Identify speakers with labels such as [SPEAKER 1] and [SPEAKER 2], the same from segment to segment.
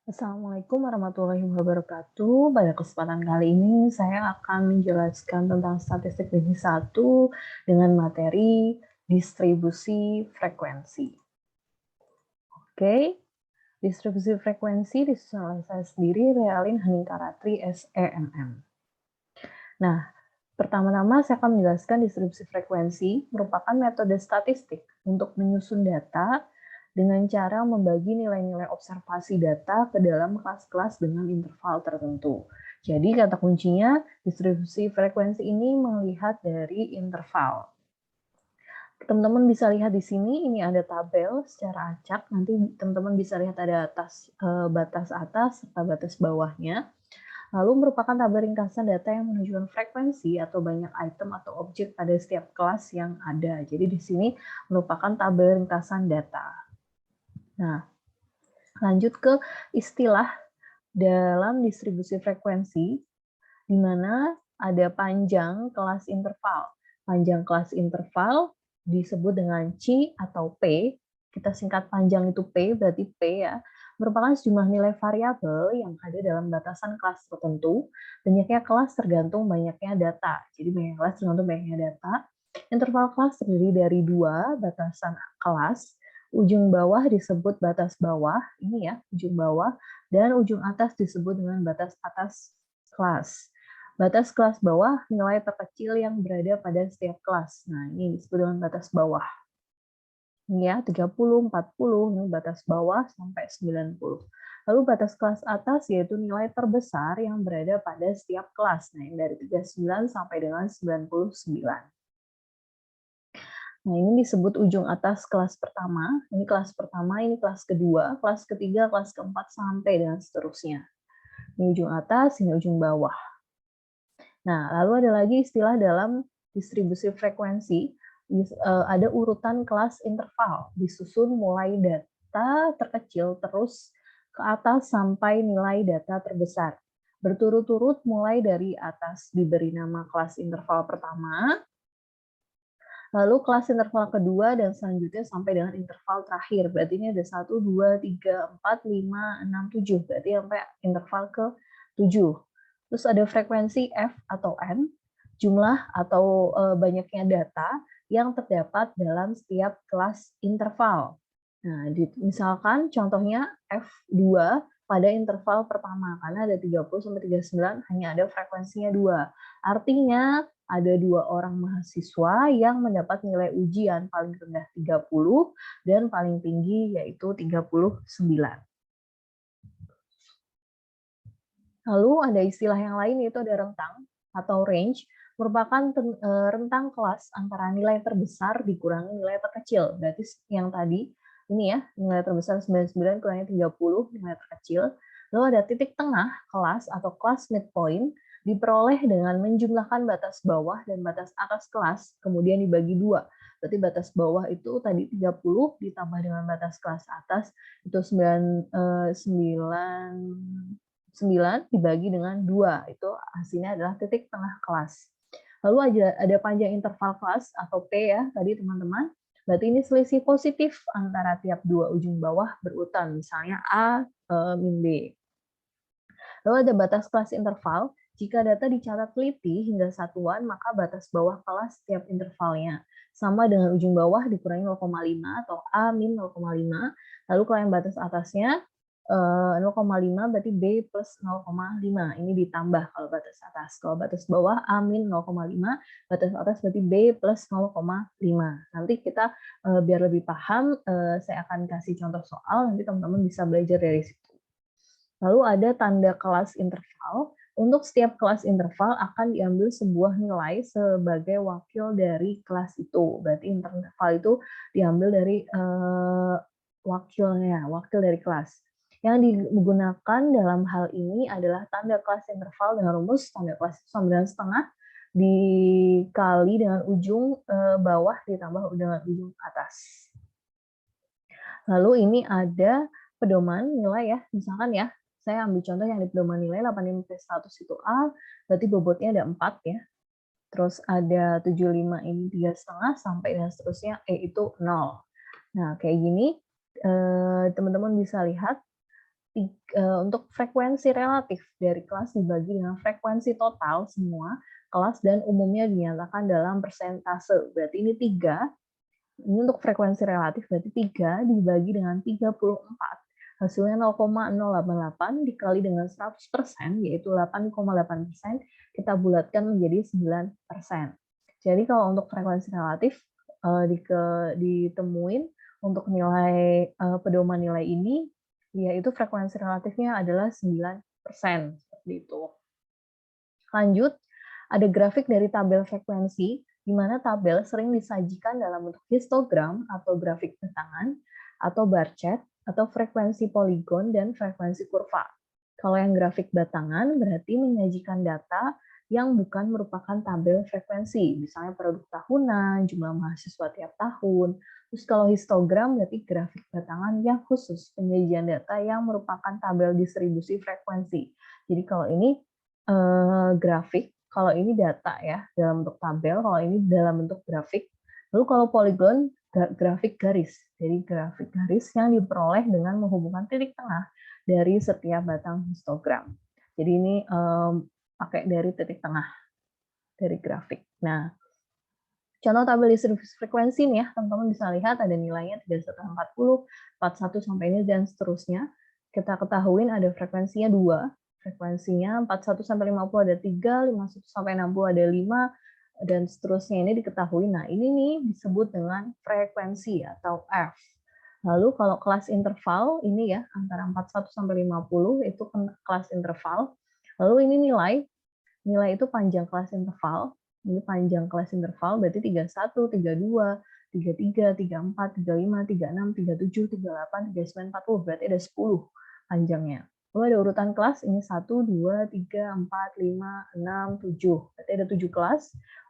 [SPEAKER 1] Assalamualaikum warahmatullahi wabarakatuh. Pada kesempatan kali ini saya akan menjelaskan tentang statistik divisi 1 dengan materi distribusi frekuensi. Oke, distribusi frekuensi disusun oleh saya sendiri, Realin Haningkaratri SEMM. Nah, pertama-tama saya akan menjelaskan distribusi frekuensi merupakan metode statistik untuk menyusun data dengan cara membagi nilai-nilai observasi data ke dalam kelas-kelas dengan interval tertentu. Jadi kata kuncinya distribusi frekuensi ini melihat dari interval. Teman-teman bisa lihat di sini, ini ada tabel secara acak. Nanti teman-teman bisa lihat ada batas atas serta batas bawahnya. Lalu merupakan tabel ringkasan data yang menunjukkan frekuensi atau banyak item atau objek pada setiap kelas yang ada. Jadi di sini merupakan tabel ringkasan data. Nah, lanjut ke istilah dalam distribusi frekuensi, di mana ada panjang kelas interval. Panjang kelas interval disebut dengan C atau P. Kita singkat panjang itu P, berarti P ya. Merupakan sejumlah nilai variabel yang ada dalam batasan kelas tertentu. Banyaknya kelas tergantung banyaknya data. Jadi banyaknya kelas tergantung banyaknya data. Interval kelas terdiri dari dua batasan kelas. Ujung bawah disebut batas bawah, ini ya, ujung bawah, dan ujung atas disebut dengan batas atas kelas. Batas kelas bawah nilai terkecil yang berada pada setiap kelas. Nah, ini disebut dengan batas bawah. Ini ya, 30, 40, ini batas bawah sampai 90. Lalu batas kelas atas yaitu nilai terbesar yang berada pada setiap kelas. Nah, yang dari 39 sampai dengan 99. Nah, ini disebut ujung atas kelas pertama. Ini kelas pertama, ini kelas kedua, kelas ketiga, kelas keempat, sampai dan seterusnya. Ini ujung atas, ini ujung bawah. Nah, lalu ada lagi istilah dalam distribusi frekuensi, ada urutan kelas interval, disusun mulai data terkecil terus ke atas sampai nilai data terbesar. Berturut-turut mulai dari atas diberi nama kelas interval pertama, lalu kelas interval kedua, dan selanjutnya sampai dengan interval terakhir. Berarti ini ada 1, 2, 3, 4, 5, 6, 7. Berarti sampai interval ke-7. Terus ada frekuensi F atau N, jumlah atau banyaknya data yang terdapat dalam setiap kelas interval. Nah, misalkan contohnya F2 pada interval pertama, karena ada 30 sampai 39 hanya ada frekuensinya 2. Artinya ada 2 orang mahasiswa yang mendapat nilai ujian paling rendah 30 dan paling tinggi yaitu 39. Lalu ada istilah yang lain yaitu ada rentang atau range, merupakan rentang kelas antara nilai terbesar dikurangi nilai terkecil. Berarti yang tadi ini ya, nilai terbesar 99 kurangi 30, nilai terkecil. Lalu ada titik tengah kelas atau kelas midpoint, diperoleh dengan menjumlahkan batas bawah dan batas atas kelas, kemudian dibagi dua. Berarti batas bawah itu tadi 30 ditambah dengan batas kelas atas, itu 9 dibagi dengan 2. Itu hasilnya adalah titik tengah kelas. Lalu ada panjang interval kelas atau P ya, tadi teman-teman. Berarti ini selisih positif antara tiap dua ujung bawah berurutan, misalnya A min B. Lalu ada batas kelas interval. Jika data dicatat teliti hingga satuan, maka batas bawah kelas setiap intervalnya sama dengan ujung bawah dikurangi 0,5 atau A min 0,5. Lalu kalau yang batas atasnya 0,5 berarti B plus 0,5. Ini ditambah kalau batas atas. Kalau batas bawah A min 0,5, batas atas berarti B plus 0,5. Nanti kita biar lebih paham, saya akan kasih contoh soal, nanti teman-teman bisa belajar dari situ. Lalu ada tanda kelas interval. Untuk setiap kelas interval akan diambil sebuah nilai sebagai wakil dari kelas itu. Berarti interval itu diambil dari wakilnya, wakil dari kelas. Yang digunakan dalam hal ini adalah tanda kelas interval dengan rumus tanda kelas itu sama dengan setengah dikali dengan ujung bawah ditambah dengan ujung atas. Lalu ini ada pedoman nilai ya, misalkan ya, saya ambil contoh yang di pedoman nilai 85P100 itu A, berarti bobotnya ada 4 ya. Terus ada 75 ini 3,5 sampai dan seterusnya E itu 0. Nah, kayak gini teman-teman bisa lihat untuk frekuensi relatif dari kelas dibagi dengan frekuensi total semua kelas dan umumnya dinyatakan dalam persentase. Berarti ini 3, ini untuk frekuensi relatif berarti 3 dibagi dengan 34, hasilnya 0,088 dikali dengan 100%, yaitu 8,8%, kita bulatkan menjadi 9%. Jadi kalau untuk frekuensi relatif, ditemuin untuk nilai pedoman nilai ini, yaitu frekuensi relatifnya adalah 9%, seperti itu. Lanjut, ada grafik dari tabel frekuensi, di mana tabel sering disajikan dalam bentuk histogram atau grafik batangan, atau bar chart, atau frekuensi poligon dan frekuensi kurva. Kalau yang grafik batangan berarti menyajikan data yang bukan merupakan tabel frekuensi, misalnya produk tahunan, jumlah mahasiswa tiap tahun. Terus kalau histogram berarti grafik batangan yang khusus penyajian data yang merupakan tabel distribusi frekuensi. Jadi kalau ini grafik, kalau ini data ya dalam bentuk tabel, kalau ini dalam bentuk grafik. Lalu kalau poligon, grafik garis. Jadi grafik garis yang diperoleh dengan menghubungkan titik tengah dari setiap batang histogram. Jadi ini pakai dari titik tengah dari grafik. Nah, contoh tabel distribusi frekuensi nih ya, teman-teman bisa lihat ada nilainya 3140, 41 sampai ini dan seterusnya. Kita ketahuin ada frekuensinya 2, frekuensinya 41 sampai 50 ada 3, 51 sampai 60 ada 5, dan seterusnya ini diketahui. Nah, ini nih disebut dengan frekuensi atau F. Lalu kalau kelas interval ini ya antara 41 sampai 50 itu kelas interval. Lalu ini nilai itu panjang kelas interval. Ini panjang kelas interval berarti 31, 32, 33, 34, 35, 36, 37, 38, 39, 40. Berarti ada 10 panjangnya. Lalu ada urutan kelas, ini 1, 2, 3, 4, 5, 6, 7. Berarti ada 7 kelas.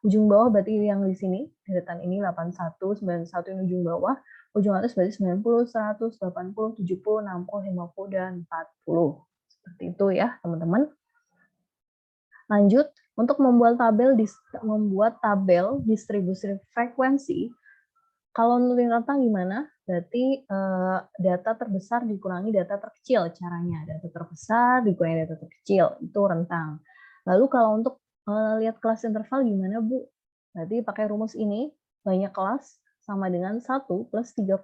[SPEAKER 1] Ujung bawah berarti yang di sini, deretan ini 81, 91 ini ujung bawah. Ujung atas berarti 90, 100, 80, 70, 60, 50, dan 40. Seperti itu ya teman-teman. Lanjut, untuk membuat tabel distribusi frekuensi, kalau nulis rentang gimana? Berarti data terbesar dikurangi data terkecil caranya. Data terbesar dikurangi data terkecil, itu rentang. Lalu kalau untuk lihat kelas interval gimana, Bu? Berarti pakai rumus ini, banyak kelas sama dengan 1 plus 3,3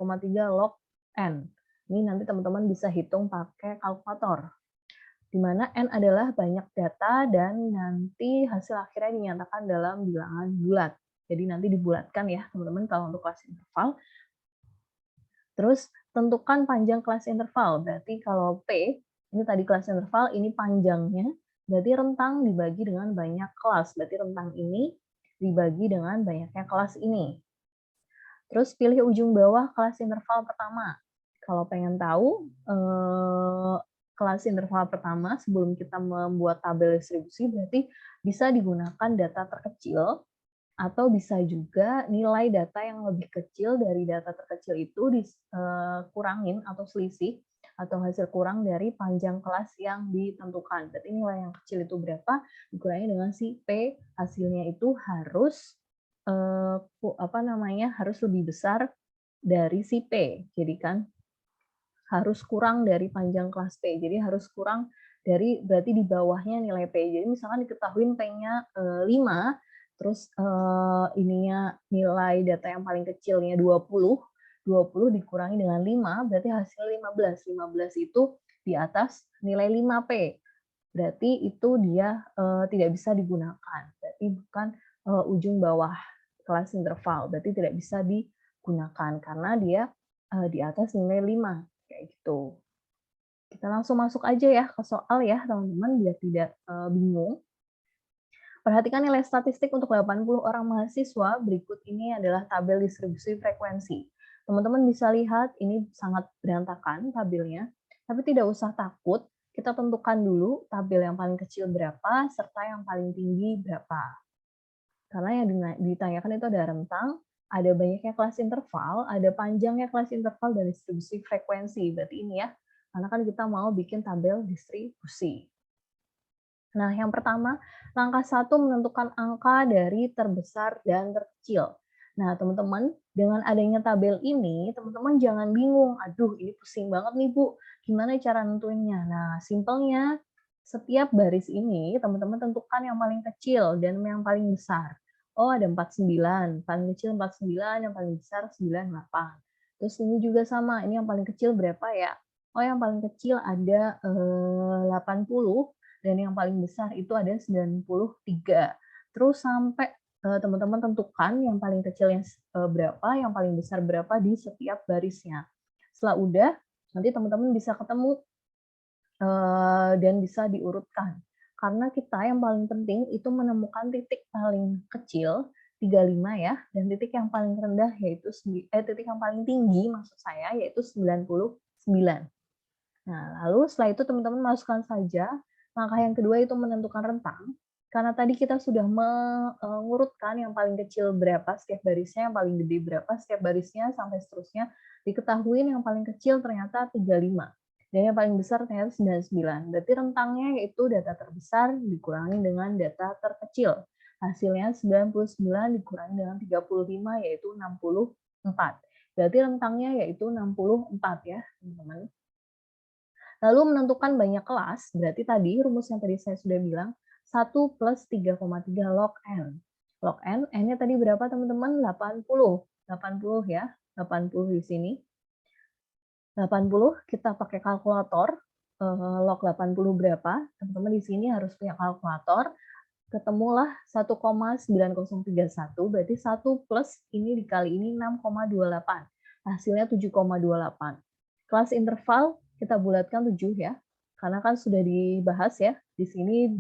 [SPEAKER 1] log N. Ini nanti teman-teman bisa hitung pakai kalkulator, di mana N adalah banyak data dan nanti hasil akhirnya dinyatakan dalam bilangan bulat. Jadi nanti dibulatkan ya teman-teman kalau untuk kelas interval. Terus tentukan panjang kelas interval. Berarti kalau P, ini tadi kelas interval, ini panjangnya. Berarti rentang dibagi dengan banyak kelas. Berarti rentang ini dibagi dengan banyaknya kelas ini. Terus pilih ujung bawah kelas interval pertama. Kalau pengen tahu kelas interval pertama sebelum kita membuat tabel distribusi berarti bisa digunakan data terkecil atau bisa juga nilai data yang lebih kecil dari data terkecil itu dikurangin atau selisih atau hasil kurang dari panjang kelas yang ditentukan. Berarti nilai yang kecil itu berapa dikurangi dengan si P, hasilnya itu harus harus lebih besar dari si P. Jadi kan harus kurang dari panjang kelas P. Jadi harus kurang dari, berarti di bawahnya nilai P. Jadi misalkan diketahui P-nya 5, terus ininya nilai data yang paling kecilnya 20 dikurangi dengan 5, berarti hasil 15. 15 itu di atas nilai 5P. Berarti itu dia tidak bisa digunakan. Berarti bukan ujung bawah kelas interval. Berarti tidak bisa digunakan karena dia di atas nilai 5. Kayak gitu. Kita langsung masuk aja ya ke soal ya teman-teman biar tidak bingung. Perhatikan nilai statistik untuk 80 orang mahasiswa. Berikut ini adalah tabel distribusi frekuensi. Teman-teman bisa lihat ini sangat berantakan tabelnya, tapi tidak usah takut. Kita tentukan dulu tabel yang paling kecil berapa serta yang paling tinggi berapa. Karena yang ditanyakan itu ada rentang, ada banyaknya kelas interval, ada panjangnya kelas interval dan distribusi frekuensi. Berarti ini ya, karena kan kita mau bikin tabel distribusi. Nah, yang pertama, langkah 1 menentukan angka dari terbesar dan terkecil. Nah, teman-teman, dengan adanya tabel ini, teman-teman jangan bingung, "Aduh, ini pusing banget nih, Bu, gimana cara nentuinnya?" Nah, simpelnya, setiap baris ini teman-teman tentukan yang paling kecil dan yang paling besar. Oh, ada 49, paling kecil 49, yang paling besar 98. Terus ini juga sama, ini yang paling kecil berapa ya? Oh, yang paling kecil ada 80 dan yang paling besar itu ada 93. Terus sampai teman-teman tentukan yang paling kecil yang berapa, yang paling besar berapa di setiap barisnya. Setelah udah, nanti teman-teman bisa ketemu dan bisa diurutkan. Karena kita yang paling penting itu menemukan titik paling kecil 35 ya, dan titik yang paling rendah yaitu titik yang paling tinggi maksud saya yaitu 99. Nah, lalu setelah itu teman-teman masukkan saja langkah yang kedua itu menentukan rentang. Karena tadi kita sudah mengurutkan yang paling kecil berapa setiap barisnya, yang paling gede berapa setiap barisnya, sampai seterusnya. Diketahui yang paling kecil ternyata 35. Dan yang paling besar ternyata 99. Berarti rentangnya yaitu data terbesar dikurangi dengan data terkecil. Hasilnya 99 dikurangi dengan 35 yaitu 64. Berarti rentangnya yaitu 64 ya, teman-teman. Lalu menentukan banyak kelas, berarti tadi rumus yang tadi saya sudah bilang, 1 plus 3,3 log N. Log N, N-nya tadi berapa teman-teman? 80. 80 ya, 80 di sini. 80 kita pakai kalkulator, log 80 berapa? Teman-teman di sini harus punya kalkulator. Ketemulah 1,9031, berarti 1 plus ini dikali ini 6,28. Hasilnya 7,28. Kelas interval kita bulatkan 7 ya, karena kan sudah dibahas ya, di sini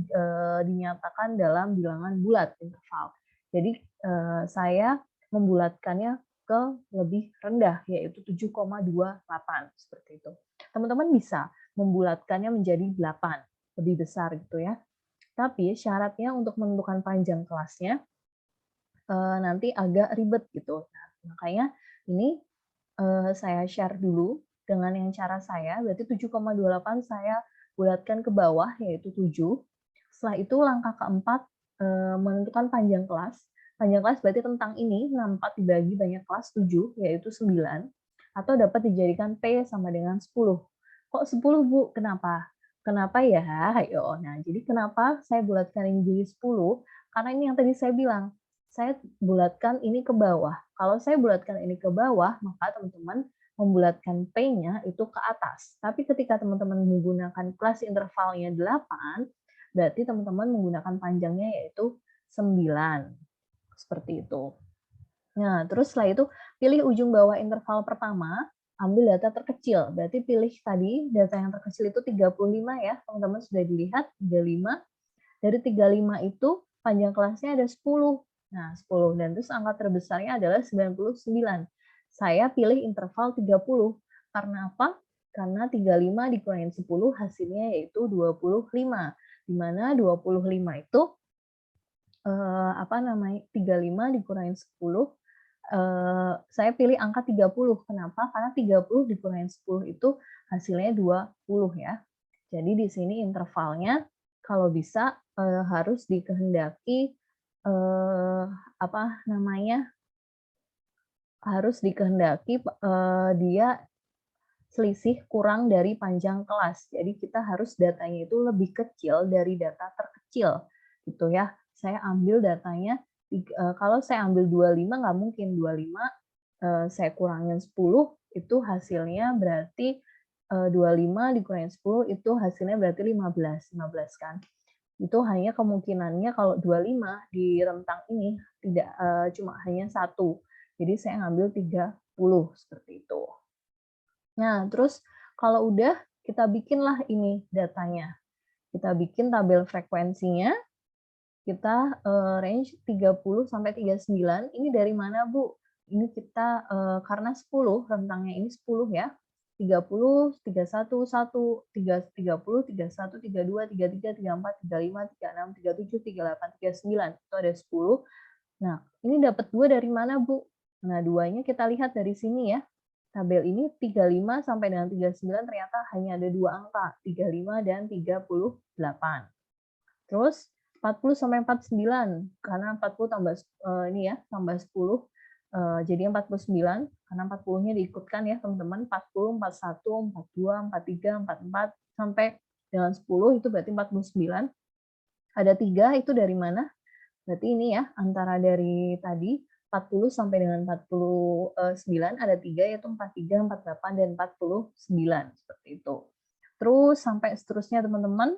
[SPEAKER 1] dinyatakan dalam bilangan bulat interval. Jadi saya membulatkannya ke lebih rendah, yaitu 7,28, seperti itu. Teman-teman bisa membulatkannya menjadi 8, lebih besar gitu ya. Tapi syaratnya untuk menentukan panjang kelasnya nanti agak ribet gitu. Nah, makanya ini saya share dulu dengan yang cara saya, berarti 7,28 saya bulatkan ke bawah, yaitu 7. Setelah itu langkah keempat, menentukan panjang kelas. Panjang kelas berarti tentang ini, 64 dibagi banyak kelas 7, yaitu 9, atau dapat dijadikan P sama dengan 10. Kok 10, Bu? Kenapa? Kenapa ya? Ayo. Nah, jadi kenapa saya bulatkan ini jadi 10? Karena ini yang tadi saya bilang, saya bulatkan ini ke bawah. Kalau saya bulatkan ini ke bawah, maka teman-teman membulatkan P-nya itu ke atas. Tapi ketika teman-teman menggunakan kelas intervalnya 8, berarti teman-teman menggunakan panjangnya yaitu 9. Seperti itu. Nah, terus setelah itu pilih ujung bawah interval pertama, ambil data terkecil. Berarti pilih tadi data yang terkecil itu 35 ya, teman-teman sudah dilihat 35. Dari 35 itu panjang kelasnya ada 10. Nah, 10 dan terus angka terbesarnya adalah 99. Saya pilih interval 30. Karena apa? Karena 35 dikurangi 10 hasilnya yaitu 25. Di mana 25 itu 35 dikurangi 10 saya pilih angka 30. Kenapa? Karena 30 dikurangi 10 itu hasilnya 20 ya. Jadi di sini intervalnya kalau bisa harus dikehendaki dia selisih kurang dari panjang kelas. Jadi kita harus datanya itu lebih kecil dari data terkecil gitu ya. Saya ambil datanya kalau saya ambil 25 nggak mungkin 25 saya kurangin 10 itu hasilnya berarti 25 dikurangi 10 itu hasilnya berarti 15 kan. Itu hanya kemungkinannya kalau 25 di rentang ini tidak cuma hanya satu. Jadi saya ngambil 30 seperti itu. Nah, terus kalau udah kita bikinlah ini datanya. Kita bikin tabel frekuensinya. Kita range 30 sampai 39. Ini dari mana, Bu? Ini kita karena 10, rentangnya ini 10 ya. 30, 31, 1, 30, 31, 32, 33, 34, 35, 36, 37, 38, 39. Itu ada 10. Nah, ini dapat 2 dari mana, Bu? Nah, 2-nya kita lihat dari sini ya. Tabel ini 35 sampai dengan 39 ternyata hanya ada 2 angka, 35 dan 38. Terus 40 sampai 49, karena 40 tambah 10, Jadi 49, karena 40-nya diikutkan ya teman-teman, 40, 41, 42, 43, 44, sampai dengan 10 itu berarti 49. Ada 3 itu dari mana? Berarti ini ya, antara dari tadi 40 sampai dengan 49 ada 3 yaitu 43, 48, dan 49 seperti itu. Terus sampai seterusnya teman-teman,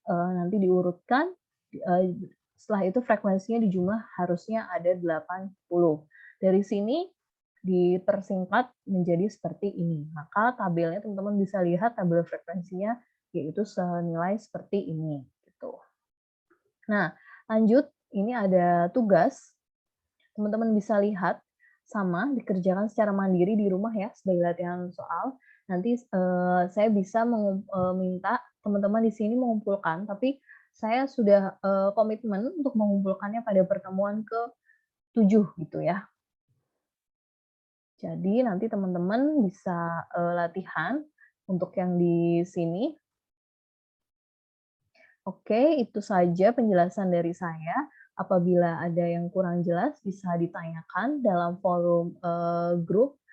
[SPEAKER 1] nanti diurutkan, setelah itu frekuensinya dijumlah harusnya ada 80. Dari sini dipersingkat menjadi seperti ini. Maka tabelnya teman-teman bisa lihat tabel frekuensinya yaitu senilai seperti ini gitu. Nah, lanjut ini ada tugas. Teman-teman bisa lihat sama dikerjakan secara mandiri di rumah ya sebagai latihan soal. Nanti saya bisa minta teman-teman di sini mengumpulkan, tapi saya sudah komitmen untuk mengumpulkannya pada pertemuan ke-7 gitu ya. Jadi nanti teman-teman bisa latihan untuk yang di sini. Oke, itu saja penjelasan dari saya. Apabila ada yang kurang jelas bisa ditanyakan dalam forum grup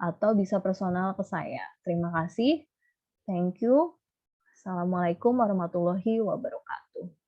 [SPEAKER 1] atau bisa personal ke saya. Terima kasih. Thank you. Assalamualaikum warahmatullahi wabarakatuh.